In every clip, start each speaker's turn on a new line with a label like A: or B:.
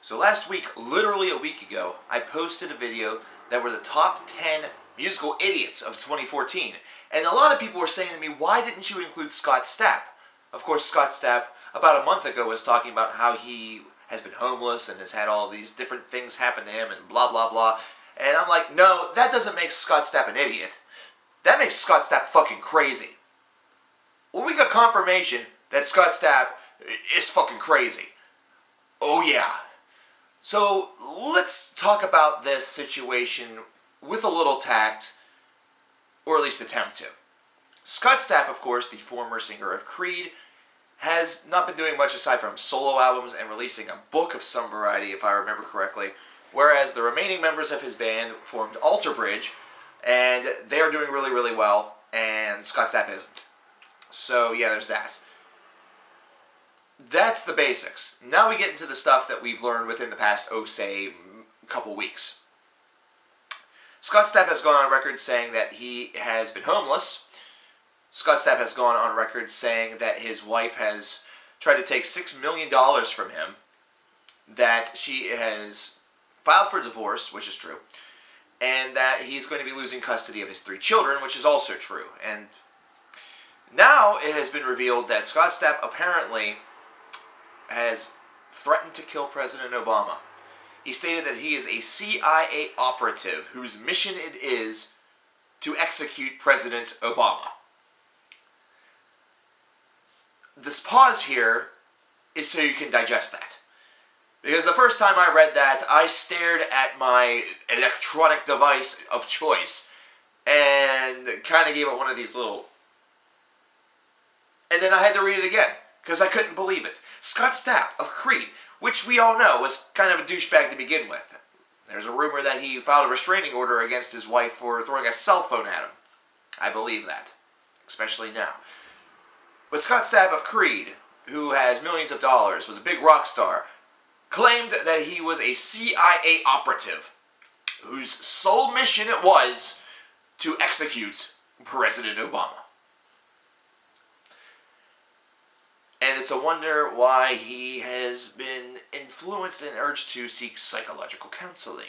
A: So last week, literally a week ago, I posted a video that were the top 10 musical idiots of 2014. And a lot of people were saying to me, why didn't you include Scott Stapp? Of course, Scott Stapp, about a month ago, was talking about how he has been homeless and has had all these different things happen to him and blah, blah, blah. And I'm like, no, that doesn't make Scott Stapp an idiot. That makes Scott Stapp fucking crazy. Well, we got confirmation that Scott Stapp is fucking crazy. Oh yeah. So let's talk about this situation with a little tact, or at least attempt to. Scott Stapp, of course, the former singer of Creed, has not been doing much aside from solo albums and releasing a book of some variety, if I remember correctly, whereas the remaining members of his band formed Alter Bridge, and they're doing really, really well, and Scott Stapp isn't. So yeah, there's that. That's the basics. Now we get into the stuff that we've learned within the past, say, couple weeks. Scott Stapp has gone on record saying that he has been homeless. Scott Stapp has gone on record saying that his wife has tried to take $6 million from him, that she has filed for divorce, which is true, and that he's going to be losing custody of his 3 children, which is also true. And now it has been revealed that Scott Stapp apparently has threatened to kill President Obama. He stated that he is a CIA operative whose mission it is to execute President Obama. This pause here is so you can digest that. Because the first time I read that, I stared at my electronic device of choice and kind of gave it one of these little... And then I had to read it again, because I couldn't believe it. Scott Stapp of Creed, which we all know was kind of a douchebag to begin with. There's a rumor that he filed a restraining order against his wife for throwing a cell phone at him. I believe that, especially now. But Scott Stapp of Creed, who has millions of dollars, was a big rock star, claimed that he was a CIA operative whose sole mission it was to execute President Obama. And it's a wonder why he has been influenced and urged to seek psychological counseling.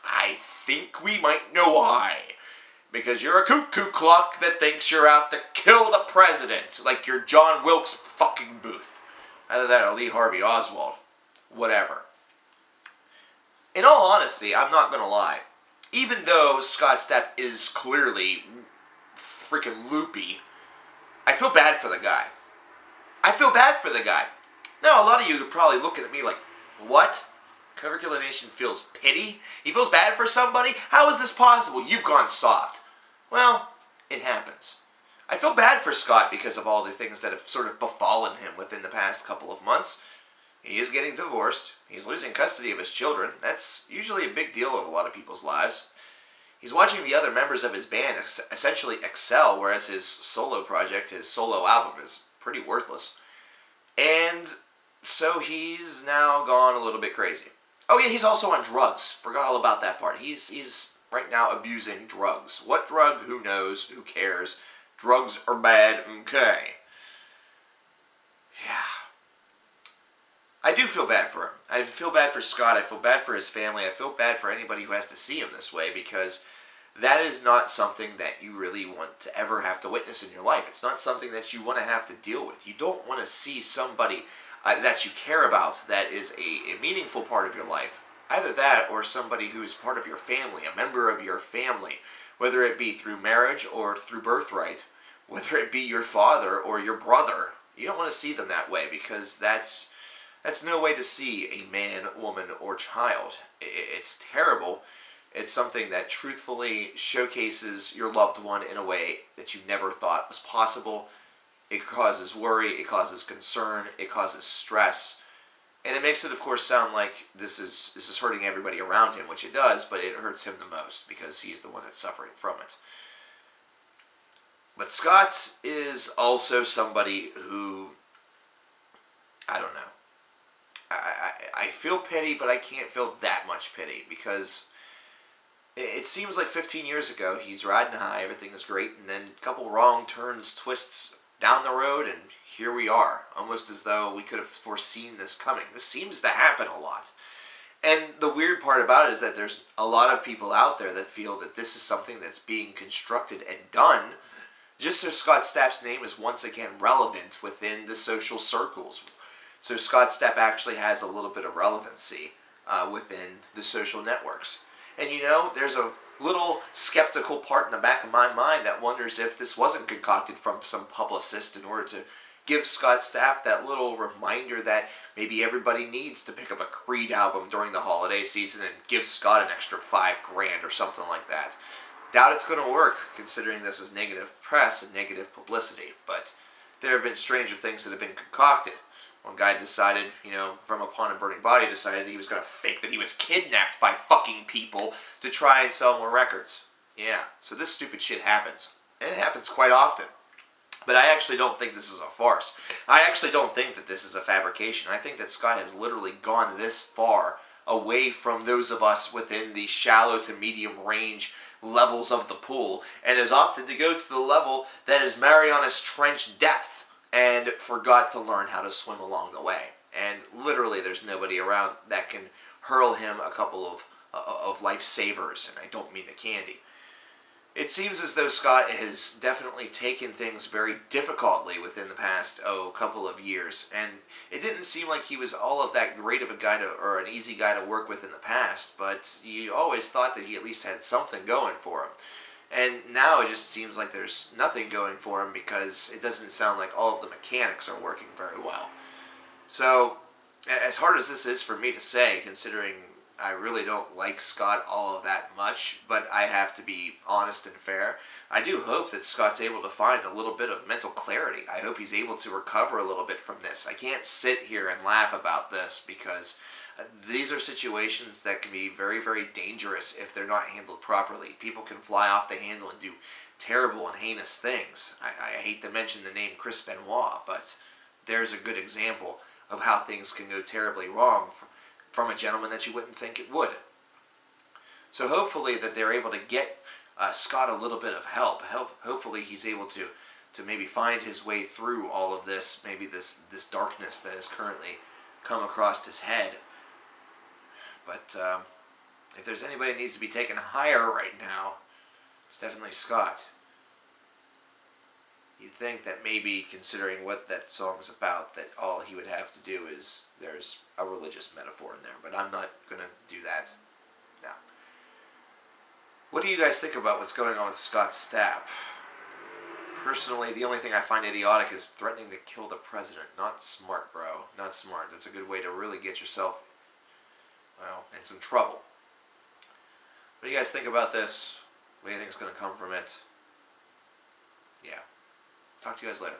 A: I think we might know why. Because you're a cuckoo clock that thinks you're out to kill the president, like you're John Wilkes fucking Booth. Either that or Lee Harvey Oswald. Whatever. In all honesty, I'm not going to lie. Even though Scott Stapp is clearly freaking loopy, I feel bad for the guy. I feel bad for the guy. Now, a lot of you are probably looking at me like, what? Coverkillernation feels pity? He feels bad for somebody? How is this possible? You've gone soft. Well, it happens. I feel bad for Scott because of all the things that have sort of befallen him within the past couple of months. He is getting divorced. He's losing custody of his children. That's usually a big deal in a lot of people's lives. He's watching the other members of his band essentially excel, whereas his solo project, his solo album, is pretty worthless. And so he's now gone a little bit crazy. Oh yeah, he's also on drugs. Forgot all about that part. He's right now abusing drugs. What drug? Who knows? Who cares? Drugs are bad. Okay. Yeah. I do feel bad for him. I feel bad for Scott. I feel bad for his family. I feel bad for anybody who has to see him this way, because that is not something that you really want to ever have to witness in your life. It's not something that you want to have to deal with. You don't want to see somebody that you care about that is a meaningful part of your life. Either that or somebody who is part of your family, a member of your family, whether it be through marriage or through birthright, whether it be your father or your brother. You don't want to see them that way, because that's no way to see a man, woman, or child. It's terrible. It's something that truthfully showcases your loved one in a way that you never thought was possible. It causes worry, it causes concern, it causes stress. And it makes it, of course, sound like this is hurting everybody around him, which it does, but it hurts him the most because he's the one that's suffering from it. But Scott is also somebody who, I don't know. I feel pity, but I can't feel that much pity, because it seems like 15 years ago he's riding high, everything is great, and then a couple wrong turns, twists, down the road, and here we are, almost as though we could have foreseen this coming. This seems to happen a lot. And the weird part about it is that there's a lot of people out there that feel that this is something that's being constructed and done just so Scott Stapp's name is once again relevant within the social circles. So Scott Stapp actually has a little bit of relevancy within the social networks. And you know, there's a little skeptical part in the back of my mind that wonders if this wasn't concocted from some publicist in order to give Scott Stapp that little reminder that maybe everybody needs to pick up a Creed album during the holiday season and give Scott an extra $5,000 or something like that. Doubt it's going to work, considering this is negative press and negative publicity, but there have been stranger things that have been concocted. One guy decided, you know, from Upon a Burning Body, decided he was going to fake that he was kidnapped by fucking people to try and sell more records. Yeah, so this stupid shit happens. And it happens quite often. But I actually don't think this is a farce. I actually don't think that this is a fabrication. I think that Scott has literally gone this far away from those of us within the shallow to medium range levels of the pool and has opted to go to the level that is Mariana's Trench depth and forgot to learn how to swim along the way. And literally there's nobody around that can hurl him a couple of lifesavers, and I don't mean the candy. It seems as though Scott has definitely taken things very difficultly within the past, couple of years, and it didn't seem like he was all of that great of a guy or an easy guy to work with in the past, but you always thought that he at least had something going for him. And now it just seems like there's nothing going for him because it doesn't sound like all of the mechanics are working very well. So, as hard as this is for me to say, considering I really don't like Scott all of that much, but I have to be honest and fair, I do hope that Scott's able to find a little bit of mental clarity. I hope he's able to recover a little bit from this. I can't sit here and laugh about this because these are situations that can be very, very dangerous if they're not handled properly. People can fly off the handle and do terrible and heinous things. I hate to mention the name Chris Benoit, but there's a good example of how things can go terribly wrong from a gentleman that you wouldn't think it would. So hopefully that they're able to get Scott a little bit of help. Hopefully he's able to maybe find his way through all of this, maybe this darkness that has currently come across his head. But if there's anybody that needs to be taken higher right now, it's definitely Scott. You'd think that maybe, considering what that song's about, that all he would have to do is, there's a religious metaphor in there, but I'm not going to do that. No. What do you guys think about what's going on with Scott Stapp? Personally, the only thing I find idiotic is threatening to kill the president. Not smart, bro. Not smart. That's a good way to really get yourself, well, in some trouble. What do you guys think about this? What do you think is going to come from it? Yeah. Talk to you guys later.